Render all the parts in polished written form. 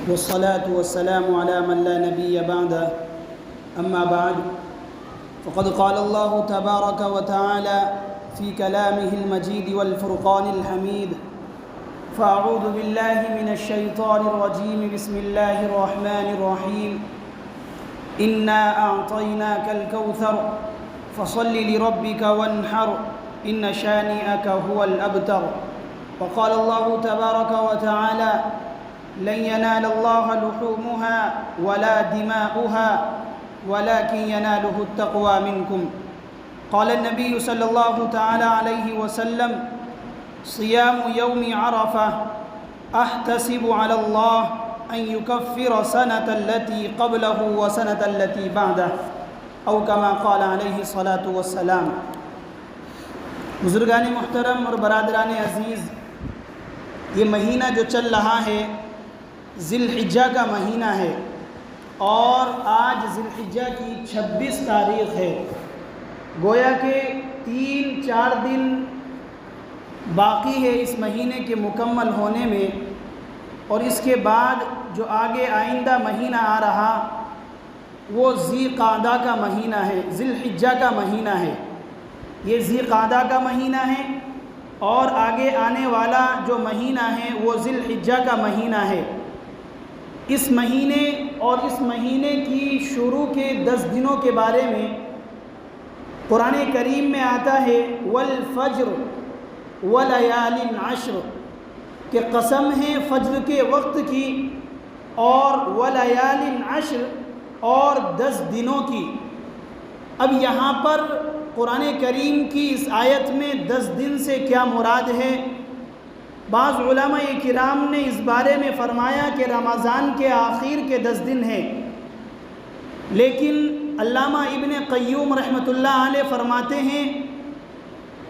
والصلاة والسلام على من لا نبي بعده أما بعد فقد قال الله تبارك وتعالى في كلامه المجيد والفرقان الحميد فأعوذ بالله من الشيطان الرجيم بسم الله الرحمن الرحيم إنا أعطيناك الكوثر فصل لربك وانحر إن شانئك هو الأبتر وقال الله تبارك وتعالى لن ينال الله لحومها ولا دماؤها ولكن يناله التقوى منكم قال النبي صلى الله تعالى عليه وسلم صيام يوم عرفة أحتسب على الله أن يكفر سنة التي قبله وسنة التي بعده أو كما قال عليه الصلاة والسلام۔ بزرگان محترم اور برادران عزیز، یہ مہینہ جو چل رہا ہے ذی الحجہ کا مہینہ ہے اور آج ذی الحجہ کی 26 تاریخ ہے۔ گویا کہ 3-4 دن باقی ہے اس مہینے کے مکمل ہونے میں، اور اس کے بعد جو آگے آئندہ مہینہ آ رہا وہ ذی قعدہ کا مہینہ ہے، ذی الحجہ کا مہینہ ہے۔ یہ ذی قعدہ کا مہینہ ہے اور آگے آنے والا جو مہینہ ہے وہ ذی الحجہ کا مہینہ ہے۔ اس مہینے اور اس مہینے کی شروع کے 10 دنوں کے بارے میں قرآن کریم میں آتا ہے والفجر ولیال عشر، کہ قسم ہے فجر کے وقت کی اور ولیال عشر اور 10 دنوں کی۔ اب یہاں پر قرآن کریم کی اس آیت میں 10 دن سے کیا مراد ہے؟ بعض علماء کرام نے اس بارے میں فرمایا کہ رمضان کے آخر کے 10 دن ہیں، لیکن علامہ ابن قیوم رحمۃ اللہ علیہ فرماتے ہیں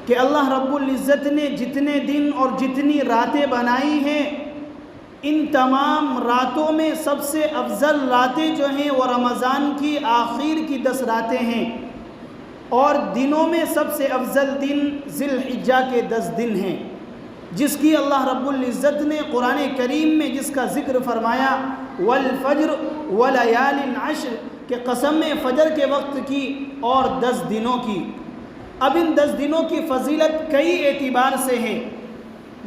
کہ اللہ رب العزت نے جتنے دن اور جتنی راتیں بنائی ہیں، ان تمام راتوں میں سب سے افضل راتیں جو ہیں وہ رمضان کی آخر کی 10 راتیں ہیں، اور دنوں میں سب سے افضل دن ذی الحجہ کے 10 دن ہیں، جس کی اللہ رب العزت نے قرآن کریم میں جس کا ذکر فرمایا والفجر ولیال عشر، کہ قسم فجر کے وقت کی اور 10 دنوں کی۔ اب ان 10 دنوں کی فضیلت کئی اعتبار سے ہے۔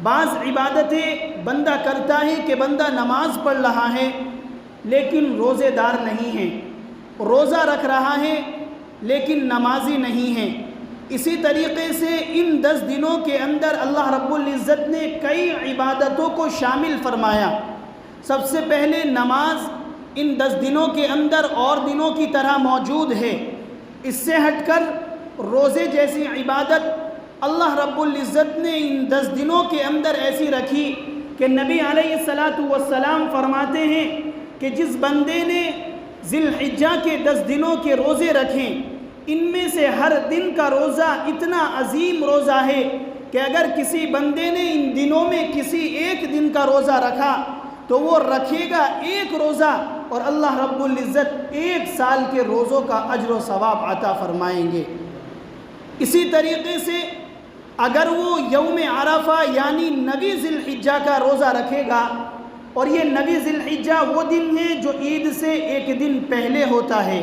بعض عبادتیں بندہ کرتا ہے کہ بندہ نماز پڑھ رہا ہے لیکن روزے دار نہیں ہے، روزہ رکھ رہا ہے لیکن نمازی نہیں ہے۔ اسی طریقے سے ان 10 دنوں کے اندر اللہ رب العزت نے کئی عبادتوں کو شامل فرمایا۔ سب سے پہلے نماز ان 10 دنوں کے اندر اور دنوں کی طرح موجود ہے۔ اس سے ہٹ کر روزے جیسی عبادت اللہ رب العزت نے ان 10 دنوں کے اندر ایسی رکھی کہ نبی علیہ السلام فرماتے ہیں کہ جس بندے نے ذی الحجہ کے 10 دنوں کے روزے رکھیں، ان میں سے ہر دن کا روزہ اتنا عظیم روزہ ہے کہ اگر کسی بندے نے ان دنوں میں کسی ایک دن کا روزہ رکھا تو وہ رکھے گا ایک روزہ اور اللہ رب العزت 1 سال کے روزوں کا اجر و ثواب عطا فرمائیں گے۔ اسی طریقے سے اگر وہ یوم عرفہ یعنی 9 ذی الحجہ کا روزہ رکھے گا، اور یہ 9 ذی الحجہ وہ دن ہے جو عید سے ایک دن پہلے ہوتا ہے،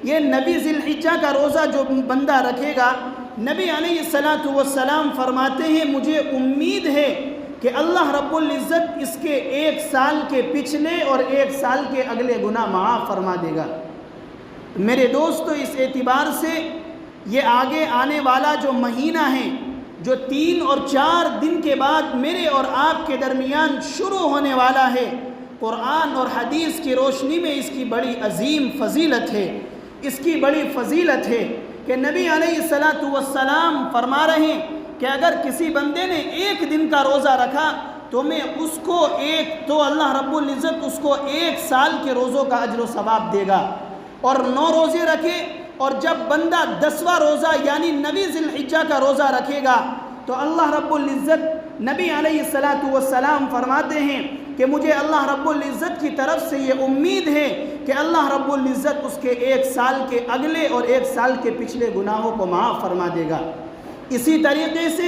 یہ 9 ذی الحجہ کا روزہ جو بندہ رکھے گا، نبی علیہ السلام فرماتے ہیں مجھے امید ہے کہ اللہ رب العزت اس کے 1 سال کے پچھلے اور 1 سال کے اگلے گناہ معاف فرما دے گا۔ میرے دوستو، اس اعتبار سے یہ آگے آنے والا جو مہینہ ہے، جو 3 اور 4 دن کے بعد میرے اور آپ کے درمیان شروع ہونے والا ہے، قرآن اور حدیث کی روشنی میں اس کی بڑی عظیم فضیلت ہے۔ اس کی بڑی فضیلت ہے کہ نبی علیہ السلام فرما رہے ہیں کہ اگر کسی بندے نے 1 دن کا روزہ رکھا تو میں اس کو تو اللہ رب العزت اس کو 1 سال کے روزوں کا اجر و ثواب دے گا، اور 9 روزے رکھے، اور جب بندہ 10واں روزہ یعنی 9 ذی الحجہ کا روزہ رکھے گا تو اللہ رب العزت نبی علیہ السلام فرماتے ہیں کہ مجھے اللہ رب العزت کی طرف سے یہ امید ہے کہ اللہ رب العزت اس کے 1 سال کے اگلے اور 1 سال کے پچھلے گناہوں کو معاف فرما دے گا۔ اسی طریقے سے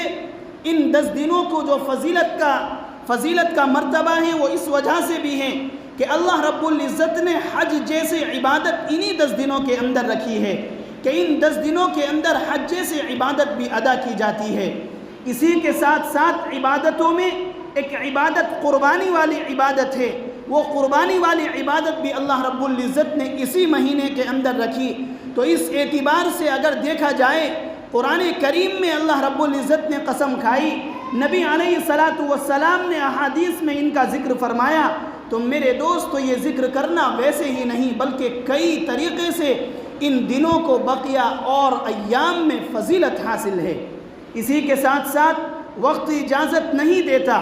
ان 10 دنوں کو جو فضیلت کا مرتبہ ہے وہ اس وجہ سے بھی ہے کہ اللہ رب العزت نے حج جیسے عبادت انہی 10 دنوں کے اندر رکھی ہے کہ ان 10 دنوں کے اندر حج جیسے عبادت بھی ادا کی جاتی ہے۔ اسی کے ساتھ ساتھ عبادتوں میں ایک عبادت قربانی والی عبادت ہے، وہ قربانی والی عبادت بھی اللہ رب العزت نے اسی مہینے کے اندر رکھی۔ تو اس اعتبار سے اگر دیکھا جائے قرآن کریم میں اللہ رب العزت نے قسم کھائی، نبی علیہ السلام نے احادیث میں ان کا ذکر فرمایا، تو میرے دوستو یہ ذکر کرنا ویسے ہی نہیں بلکہ کئی طریقے سے ان دنوں کو بقیہ اور ایام میں فضیلت حاصل ہے۔ اسی کے ساتھ ساتھ وقت اجازت نہیں دیتا،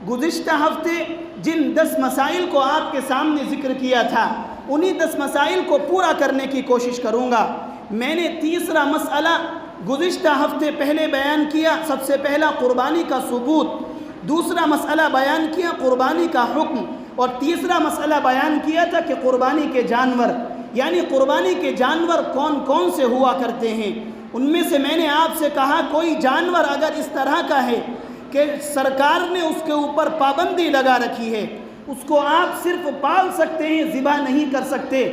گزشتہ ہفتے جن 10 مسائل کو آپ کے سامنے ذکر کیا تھا انہی 10 مسائل کو پورا کرنے کی کوشش کروں گا۔ میں نے تیسرا مسئلہ گزشتہ ہفتے پہلے بیان کیا، سب سے پہلا قربانی کا ثبوت، دوسرا مسئلہ بیان کیا قربانی کا حکم، اور تیسرا مسئلہ بیان کیا تھا کہ قربانی کے جانور، یعنی قربانی کے جانور کون کون سے ہوا کرتے ہیں۔ ان میں سے میں نے آپ سے کہا کوئی جانور اگر اس طرح کا ہے کہ سرکار نے اس کے اوپر پابندی لگا رکھی ہے، اس کو آپ صرف پال سکتے ہیں، ذبح نہیں کر سکتے،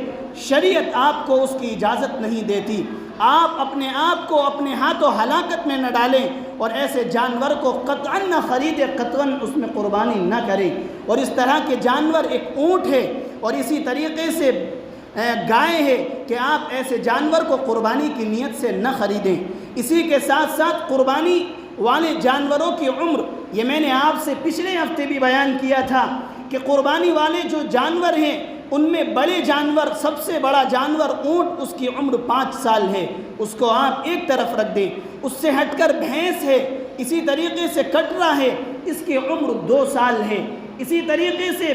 شریعت آپ کو اس کی اجازت نہیں دیتی، آپ اپنے آپ کو اپنے ہاتھوں ہلاکت میں نہ ڈالیں اور ایسے جانور کو قطعاً نہ خریدیں، قطعاً اس میں قربانی نہ کریں۔ اور اس طرح کے جانور ایک اونٹ ہے اور اسی طریقے سے گائے ہے کہ آپ ایسے جانور کو قربانی کی نیت سے نہ خریدیں۔ اسی کے ساتھ ساتھ قربانی والے جانوروں کی عمر، یہ میں نے آپ سے پچھلے ہفتے بھی بیان کیا تھا کہ قربانی والے جو جانور ہیں ان میں بڑے جانور، سب سے بڑا جانور اونٹ، اس کی عمر 5 سال ہے، اس کو آپ ایک طرف رکھ دیں۔ اس سے ہٹ کر بھینس ہے، اسی طریقے سے کٹرا ہے، اس کی عمر 2 سال ہے۔ اسی طریقے سے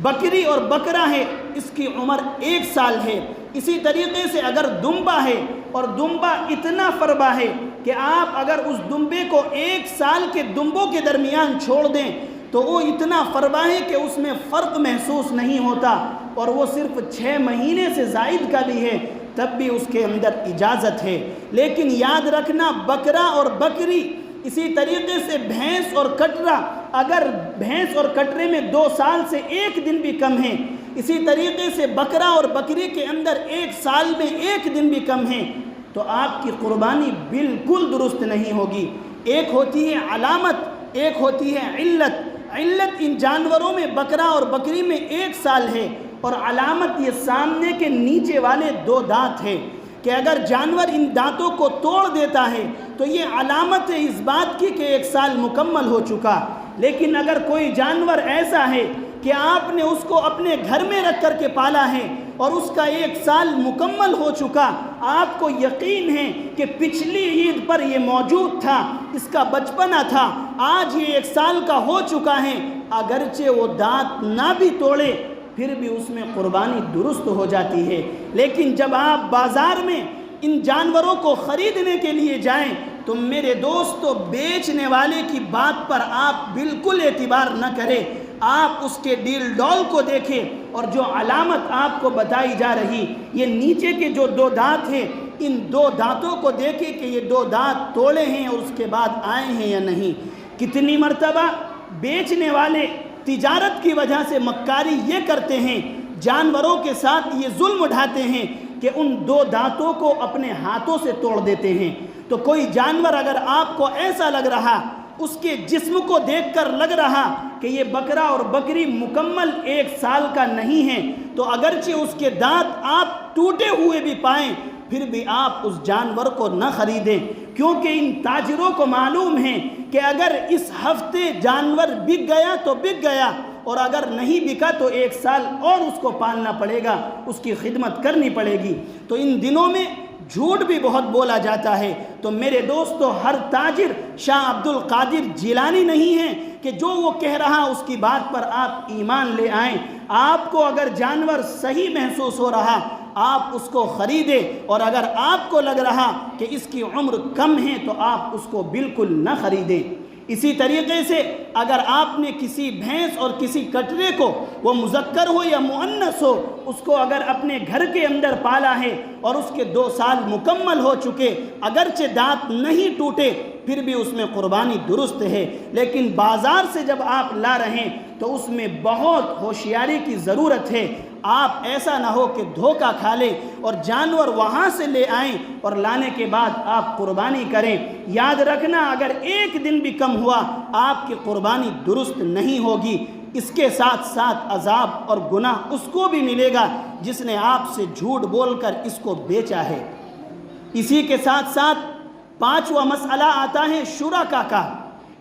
بکری اور بکرا ہے، اس کی عمر 1 سال ہے۔ اسی طریقے سے اگر دمبا ہے اور دمبا اتنا فربا ہے کہ آپ اگر اس دمبے کو 1 سال کے دمبوں کے درمیان چھوڑ دیں تو وہ اتنا فربا ہے کہ اس میں فرق محسوس نہیں ہوتا، اور وہ صرف 6 مہینے سے زائد کا بھی ہے تب بھی اس کے اندر اجازت ہے۔ لیکن یاد رکھنا بکرا اور بکری، اسی طریقے سے بھینس اور کٹرا، اگر بھینس اور کٹرے میں 2 سال سے 1 دن بھی کم ہیں، اسی طریقے سے بکرا اور بکری کے اندر 1 سال میں 1 دن بھی کم ہیں، تو آپ کی قربانی بالکل درست نہیں ہوگی۔ ایک ہوتی ہے علامت، ایک ہوتی ہے علت۔ علت ان جانوروں میں بکرا اور بکری میں 1 سال ہے، اور علامت یہ سامنے کے نیچے والے 2 دانت ہیں کہ اگر جانور ان دانتوں کو توڑ دیتا ہے تو یہ علامت ہے اس بات کی کہ 1 سال مکمل ہو چکا۔ لیکن اگر کوئی جانور ایسا ہے کہ آپ نے اس کو اپنے گھر میں رکھ کر کے پالا ہے اور اس کا 1 سال مکمل ہو چکا، آپ کو یقین ہے کہ پچھلی عید پر یہ موجود تھا، اس کا بچپنا تھا، آج یہ 1 سال کا ہو چکا ہے، اگرچہ وہ دانت نہ بھی توڑے پھر بھی اس میں قربانی درست ہو جاتی ہے۔ لیکن جب آپ بازار میں ان جانوروں کو خریدنے کے لیے جائیں تو میرے دوستو بیچنے والے کی بات پر آپ بالکل اعتبار نہ کریں، آپ اس کے ڈیل ڈول کو دیکھیں، اور جو علامت آپ کو بتائی جا رہی، یہ نیچے کے جو 2 دانت ہیں، ان 2 دانتوں کو دیکھیں کہ یہ 2 دانت توڑے ہیں اور اس کے بعد آئے ہیں یا نہیں۔ کتنی مرتبہ بیچنے والے تجارت کی وجہ سے مکاری یہ کرتے ہیں، جانوروں کے ساتھ یہ ظلم اٹھاتے ہیں کہ ان 2 دانتوں کو اپنے ہاتھوں سے توڑ دیتے ہیں۔ تو کوئی جانور اگر آپ کو ایسا لگ رہا، اس کے جسم کو دیکھ کر لگ رہا کہ یہ بکرا اور بکری مکمل 1 سال کا نہیں ہے، تو اگرچہ اس کے دانت آپ ٹوٹے ہوئے بھی پائیں پھر بھی آپ اس جانور کو نہ خریدیں، کیونکہ ان تاجروں کو معلوم ہے کہ اگر اس ہفتے جانور بک گیا تو بک گیا، اور اگر نہیں بکا تو 1 سال اور اس کو پالنا پڑے گا، اس کی خدمت کرنی پڑے گی۔ تو ان دنوں میں جھوٹ بھی بہت بولا جاتا ہے۔ تو میرے دوستو ہر تاجر شاہ عبد القادر جیلانی نہیں ہے کہ جو وہ کہہ رہا اس کی بات پر آپ ایمان لے آئیں۔ آپ کو اگر جانور صحیح محسوس ہو رہا آپ اس کو خریدیں، اور اگر آپ کو لگ رہا کہ اس کی عمر کم ہے تو آپ اس کو بالکل نہ خریدیں۔ اسی طریقے سے اگر آپ نے کسی بھینس اور کسی کٹرے کو، وہ مذکر ہو یا مؤنث ہو، اس کو اگر اپنے گھر کے اندر پالا ہے اور اس کے 2 سال مکمل ہو چکے، اگرچہ دانت نہیں ٹوٹے پھر بھی اس میں قربانی درست ہے۔ لیکن بازار سے جب آپ لا رہے ہیں تو اس میں بہت ہوشیاری کی ضرورت ہے۔ آپ ایسا نہ ہو کہ دھوکہ کھا لیں اور جانور وہاں سے لے آئیں اور لانے کے بعد آپ قربانی کریں۔ یاد رکھنا، اگر ایک دن بھی کم ہوا آپ کی قربانی درست نہیں ہوگی۔ اس کے ساتھ ساتھ عذاب اور گناہ اس کو بھی ملے گا جس نے آپ سے جھوٹ بول کر اس کو بیچا ہے۔ اسی کے ساتھ ساتھ پانچواں مسئلہ آتا ہے شرکا کا،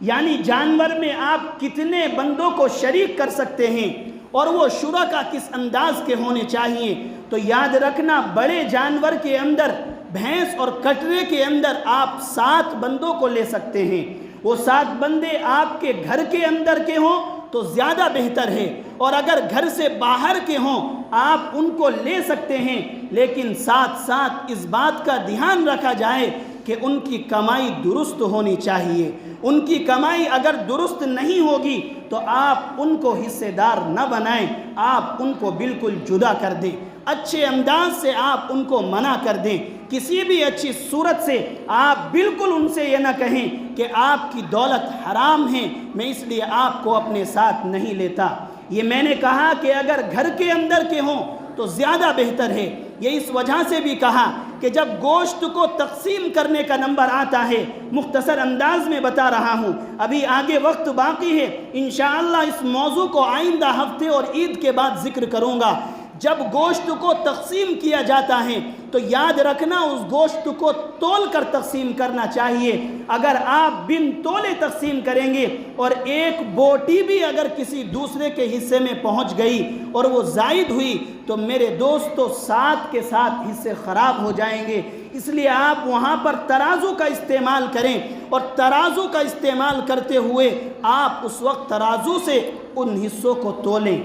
یعنی جانور میں آپ کتنے بندوں کو شریک کر سکتے ہیں اور وہ شرکا کس انداز کے ہونے چاہیے۔ تو یاد رکھنا، بڑے جانور کے اندر، بھینس اور کٹرے کے اندر آپ 7 بندوں کو لے سکتے ہیں۔ وہ 7 بندے آپ کے گھر کے اندر کے ہوں تو زیادہ بہتر ہے، اور اگر گھر سے باہر کے ہوں آپ ان کو لے سکتے ہیں، لیکن ساتھ ساتھ اس بات کا دھیان رکھا جائے کہ ان کی کمائی درست ہونی چاہیے۔ ان کی کمائی اگر درست نہیں ہوگی تو آپ ان کو حصے دار نہ بنائیں، آپ ان کو بالکل جدا کر دیں، اچھے انداز سے آپ ان کو منع کر دیں۔ کسی بھی اچھی صورت سے آپ بالکل ان سے یہ نہ کہیں کہ آپ کی دولت حرام ہے، میں اس لیے آپ کو اپنے ساتھ نہیں لیتا۔ یہ میں نے کہا کہ اگر گھر کے اندر کے ہوں تو زیادہ بہتر ہے۔ یہ اس وجہ سے بھی کہا کہ جب گوشت کو تقسیم کرنے کا نمبر آتا ہے، مختصر انداز میں بتا رہا ہوں، ابھی آگے وقت باقی ہے، انشاءاللہ اس موضوع کو آئندہ ہفتے اور عید کے بعد ذکر کروں گا۔ جب گوشت کو تقسیم کیا جاتا ہے تو یاد رکھنا اس گوشت کو تول کر تقسیم کرنا چاہیے۔ اگر آپ بن تولے تقسیم کریں گے اور ایک بوٹی بھی اگر کسی دوسرے کے حصے میں پہنچ گئی اور وہ زائد ہوئی تو میرے دوستو 7 کے 7 حصے خراب ہو جائیں گے۔ اس لیے آپ وہاں پر ترازو کا استعمال کریں، اور ترازو کا استعمال کرتے ہوئے آپ اس وقت ترازو سے ان حصوں کو تولیں۔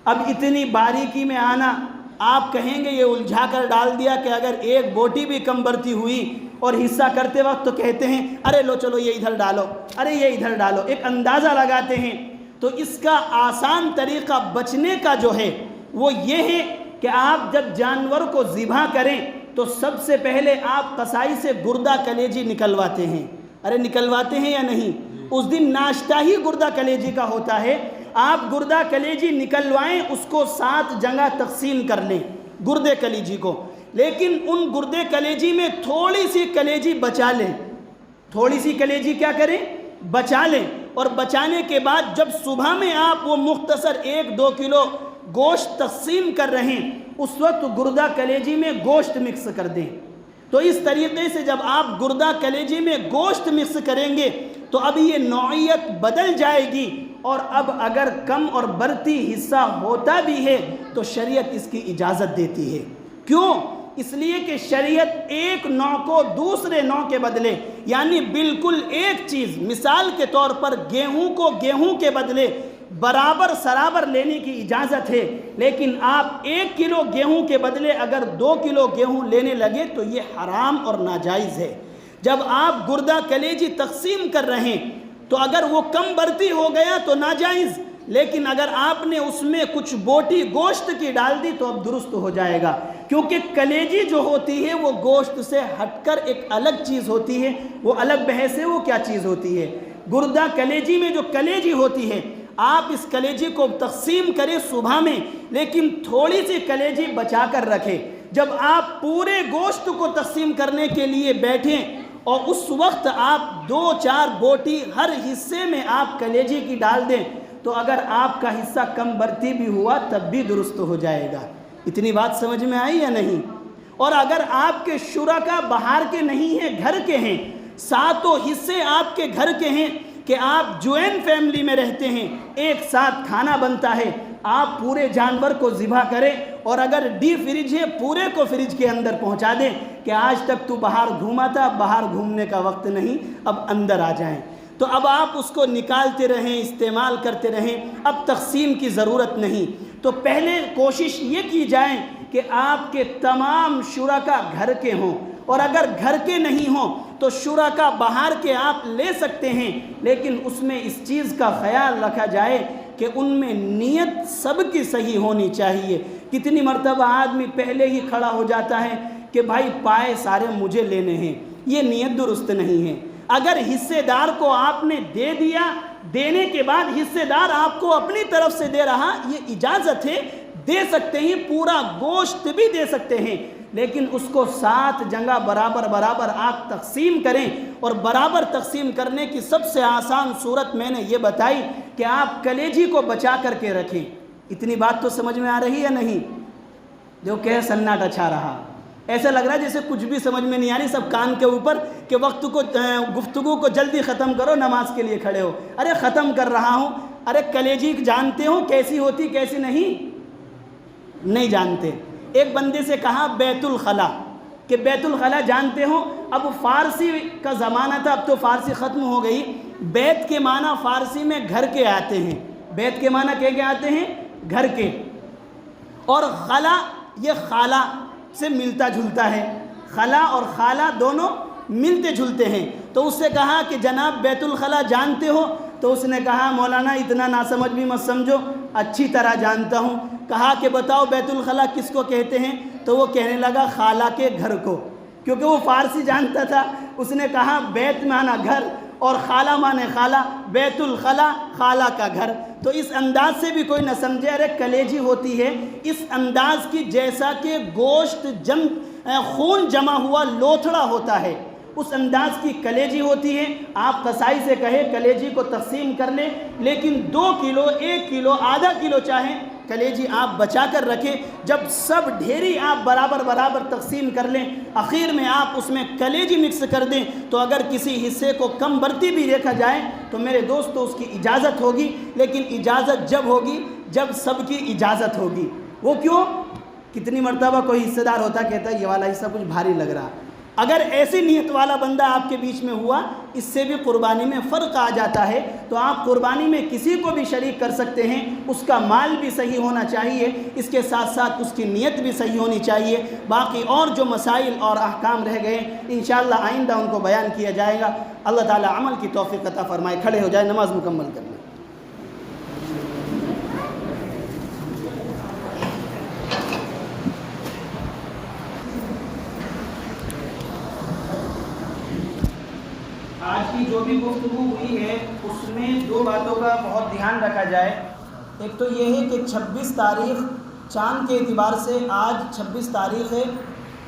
اب اتنی باریکی میں آنا، آپ کہیں گے یہ الجھا کر ڈال دیا کہ اگر ایک بوٹی بھی کم برتی ہوئی اور حصہ کرتے وقت تو کہتے ہیں ارے لو چلو یہ ادھر ڈالو، ارے یہ ادھر ڈالو، ایک اندازہ لگاتے ہیں۔ تو اس کا آسان طریقہ بچنے کا جو ہے وہ یہ ہے کہ آپ جب جانور کو ذبح کریں تو سب سے پہلے آپ قصائی سے گردہ کلیجی نکلواتے ہیں۔ ارے نکلواتے ہیں یا نہیں؟ اس دن ناشتہ ہی گردہ کلیجی کا ہوتا ہے۔ آپ گردہ کلیجی نکلوائیں، اس کو 7 جگہ تقسیم کر لیں گردے کلیجی کو، لیکن ان گردے کلیجی میں تھوڑی سی کلیجی بچا لیں۔ تھوڑی سی کلیجی کیا کریں؟ بچا لیں، اور بچانے کے بعد جب صبح میں آپ وہ مختصر 1-2 کلو گوشت تقسیم کر رہے ہیں اس وقت گردہ کلیجی میں گوشت مکس کر دیں۔ تو اس طریقے سے جب آپ گردہ کلیجی میں گوشت مکس کریں گے تو اب یہ نوعیت بدل جائے گی، اور اب اگر کم اور برتی حصہ ہوتا بھی ہے تو شریعت اس کی اجازت دیتی ہے۔ کیوں؟ اس لیے کہ شریعت ایک نوع کو دوسرے نوع کے بدلے، یعنی بالکل ایک چیز، مثال کے طور پر گیہوں کو گیہوں کے بدلے برابر سرابر لینے کی اجازت ہے، لیکن آپ 1 کلو گیہوں کے بدلے اگر 2 کلو گیہوں لینے لگے تو یہ حرام اور ناجائز ہے۔ جب آپ گردہ کلیجی تقسیم کر رہے ہیں تو اگر وہ کم برتی ہو گیا تو ناجائز، لیکن اگر آپ نے اس میں کچھ بوٹی گوشت کی ڈال دی تو اب درست ہو جائے گا، کیونکہ کلیجی جو ہوتی ہے وہ گوشت سے ہٹ کر ایک الگ چیز ہوتی ہے، وہ الگ بحث ہے وہ کیا چیز ہوتی ہے۔ گردہ کلیجی میں جو کلیجی ہوتی ہے، آپ اس کلیجی کو تقسیم کریں صبح میں، لیکن تھوڑی سی کلیجی بچا کر رکھیں۔ جب آپ پورے گوشت کو تقسیم کرنے کے لیے بیٹھیں اور اس وقت آپ 2-4 بوٹی ہر حصے میں آپ کلیجی کی ڈال دیں تو اگر آپ کا حصہ کم برتی بھی ہوا تب بھی درست ہو جائے گا۔ اتنی بات سمجھ میں آئی یا نہیں؟ اور اگر آپ کے شرکا باہر کے نہیں ہیں، گھر کے ہیں، 7 حصے آپ کے گھر کے ہیں کہ آپ جوائنٹ فیملی میں رہتے ہیں، ایک ساتھ کھانا بنتا ہے، آپ پورے جانور کو ذبح کریں اور اگر ڈی فریج ہے پورے کو فریج کے اندر پہنچا دیں کہ آج تک تو باہر گھوما تھا، باہر گھومنے کا وقت نہیں، اب اندر آ جائیں۔ تو اب آپ اس کو نکالتے رہیں، استعمال کرتے رہیں، اب تقسیم کی ضرورت نہیں۔ تو پہلے کوشش یہ کی جائے کہ آپ کے تمام شرکا گھر کے ہوں، اور اگر گھر کے نہیں ہوں تو شرکا باہر کے آپ لے سکتے ہیں، لیکن اس میں اس چیز کا خیال رکھا جائے کہ ان میں نیت سب کی صحیح ہونی چاہیے۔ کتنی مرتبہ آدمی پہلے ہی کھڑا ہو جاتا ہے کہ بھائی پائے سارے مجھے لینے ہیں، یہ نیت درست نہیں ہے۔ اگر حصے دار کو آپ نے دے دیا دینے کے بعد حصے دار آپ کو اپنی طرف سے دے رہا، یہ اجازت ہے، دے سکتے ہیں، پورا گوشت بھی دے سکتے ہیں، لیکن اس کو 7 جگہ برابر برابر آپ تقسیم کریں۔ اور برابر تقسیم کرنے کی سب سے آسان صورت میں نے یہ بتائی کہ آپ کلیجی کو بچا کر کے رکھیں۔ اتنی بات تو سمجھ میں آ رہی ہے نہیں؟ جو کہ سناٹا چھا رہا، ایسا لگ رہا ہے جیسے کچھ بھی سمجھ میں نہیں آ رہی، سب کان کے اوپر کہ گفتگو کو جلدی ختم کرو، نماز کے لیے کھڑے ہو۔ ارے ختم کر رہا ہوں۔ ارے کلیجی جانتے ہو کیسی ہوتی کیسی نہیں جانتے۔ ایک بندے سے کہا بیت الخلا، کہ بیت الخلا جانتے ہو؟ اب فارسی کا زمانہ تھا، اب تو فارسی ختم ہو گئی۔ بیت کے معنی فارسی میں گھر کے آتے ہیں، بیت کے معنی کیا آتے ہیں؟ گھر کے۔ اور خلا یہ خالہ سے ملتا جھلتا ہے، خلا اور خالہ دونوں ملتے جھلتے ہیں۔ تو اس سے کہا کہ جناب بیت الخلا جانتے ہو؟ تو اس نے کہا مولانا اتنا ناسمجھ بھی مت سمجھو، اچھی طرح جانتا ہوں۔ کہا کہ بتاؤ بیت الخلا کس کو کہتے ہیں؟ تو وہ کہنے لگا خالہ کے گھر کو، کیونکہ وہ فارسی جانتا تھا۔ اس نے کہا بیت معنی گھر اور خالہ معنی خالہ، بیت الخلا خالہ کا گھر۔ تو اس انداز سے بھی کوئی نہ سمجھے ارے کلیجی ہوتی ہے، اس انداز کی جیسا کہ گوشت خون جمع ہوا لوتھڑا ہوتا ہے، اس انداز کی کلیجی ہوتی ہے۔ آپ قصائی سے کہے کلیجی کو تقسیم کر لیں، لیکن 2 کلو 1 کلو آدھا کلو چاہیں کلیجی آپ بچا کر رکھیں۔ جب سب ڈھیری آپ برابر برابر تقسیم کر لیں، آخر میں آپ اس میں کلیجی مکس کر دیں، تو اگر کسی حصے کو کم برتی بھی دیکھا جائے تو میرے دوستو اس کی اجازت ہوگی، لیکن اجازت جب ہوگی جب سب کی اجازت ہوگی۔ وہ کیوں؟ کتنی مرتبہ کوئی حصہ دار ہوتا کہتا ہے یہ والا حصہ کچھ بھاری لگ رہا، اگر ایسی نیت والا بندہ آپ کے بیچ میں ہوا، اس سے بھی قربانی میں فرق آ جاتا ہے۔ تو آپ قربانی میں کسی کو بھی شریک کر سکتے ہیں، اس کا مال بھی صحیح ہونا چاہیے، اس کے ساتھ ساتھ اس کی نیت بھی صحیح ہونی چاہیے۔ باقی اور جو مسائل اور احکام رہ گئے انشاءاللہ آئندہ ان کو بیان کیا جائے گا۔ اللہ تعالی عمل کی توفیق عطا فرمائے۔ کھڑے ہو جائے، نماز مکمل کر لیں۔ آج کی جو بھی گفتگو ہوئی ہے اس میں 2 باتوں کا بہت دھیان رکھا جائے۔ ایک تو یہ ہے کہ 26 تاریخ چاند کے اعتبار سے آج 26 تاریخ ہے،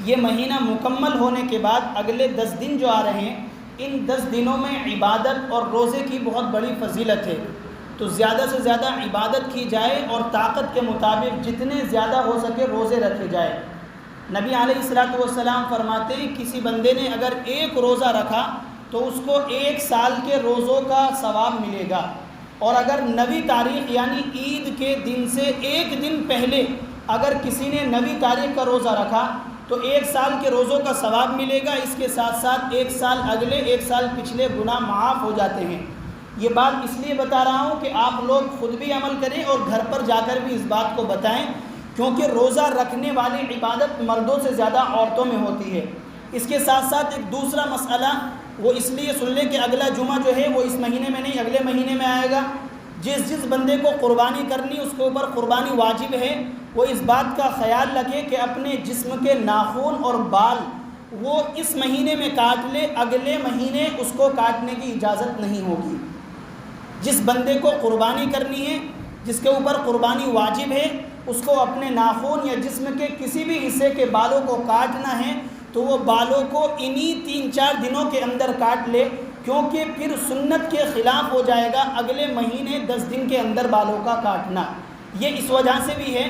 یہ مہینہ مکمل ہونے کے بعد اگلے 10 دن جو آ رہے ہیں، ان 10 دنوں میں عبادت اور روزے کی بہت بڑی فضیلت ہے۔ تو زیادہ سے زیادہ عبادت کی جائے اور طاقت کے مطابق جتنے زیادہ ہو سکے روزے رکھے جائے۔ نبی علیہ الصلوۃ والسلام فرماتے ہیں کسی بندے نے اگر 1 روزہ رکھا تو اس کو 1 سال کے روزوں کا ثواب ملے گا، اور اگر 9ویں تاریخ یعنی عید کے دن سے 1 دن پہلے اگر کسی نے 9ویں تاریخ کا روزہ رکھا تو 1 سال کے روزوں کا ثواب ملے گا۔ اس کے ساتھ ساتھ 1 سال اگلے 1 سال پچھلے گناہ معاف ہو جاتے ہیں۔ یہ بات اس لیے بتا رہا ہوں کہ آپ لوگ خود بھی عمل کریں اور گھر پر جا کر بھی اس بات کو بتائیں، کیونکہ روزہ رکھنے والی عبادت مردوں سے زیادہ عورتوں میں ہوتی ہے۔ اس کے ساتھ ساتھ ایک دوسرا مسئلہ وہ اس لیے سن لیں کہ اگلا جمعہ جو ہے وہ اس مہینے میں نہیں اگلے مہینے میں آئے گا۔ جس بندے کو قربانی کرنی اس کے اوپر قربانی واجب ہے، وہ اس بات کا خیال رکھے کہ اپنے جسم کے ناخن اور بال وہ اس مہینے میں کاٹ لے، اگلے مہینے اس کو کاٹنے کی اجازت نہیں ہوگی۔ جس بندے کو قربانی کرنی ہے، جس کے اوپر قربانی واجب ہے، اس کو اپنے ناخن یا جسم کے کسی بھی حصے کے بالوں کو کاٹنا ہے تو وہ بالوں کو انہی 3-4 دنوں کے اندر کاٹ لے، کیونکہ پھر سنت کے خلاف ہو جائے گا اگلے مہینے 10 دن کے اندر بالوں کا کاٹنا۔ یہ اس وجہ سے بھی ہے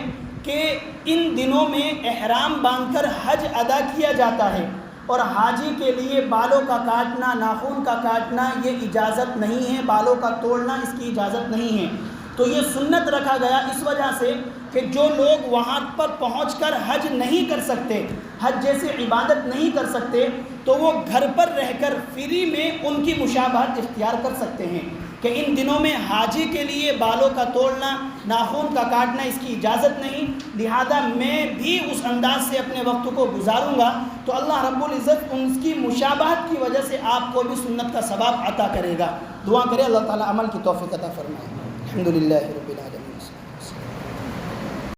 کہ ان دنوں میں احرام باندھ کر حج ادا کیا جاتا ہے، اور حاجی کے لیے بالوں کا کاٹنا، ناخن کا کاٹنا یہ اجازت نہیں ہے، بالوں کا توڑنا اس کی اجازت نہیں ہے۔ تو یہ سنت رکھا گیا اس وجہ سے کہ جو لوگ وہاں پر پہنچ کر حج نہیں کر سکتے، حج جیسی عبادت نہیں کر سکتے، تو وہ گھر پر رہ کر فری میں ان کی مشابہت اختیار کر سکتے ہیں کہ ان دنوں میں حاجی کے لیے بالوں کا توڑنا، ناخن کا کاٹنا اس کی اجازت نہیں، لہذا میں بھی اس انداز سے اپنے وقت کو گزاروں گا تو اللہ رب العزت ان کی مشابہت کی وجہ سے آپ کو بھی سنت کا ثواب عطا کرے گا۔ دعا کرے اللہ تعالی عمل کی توفیق عطا فرمائے۔ الحمدللہ رب العالمین۔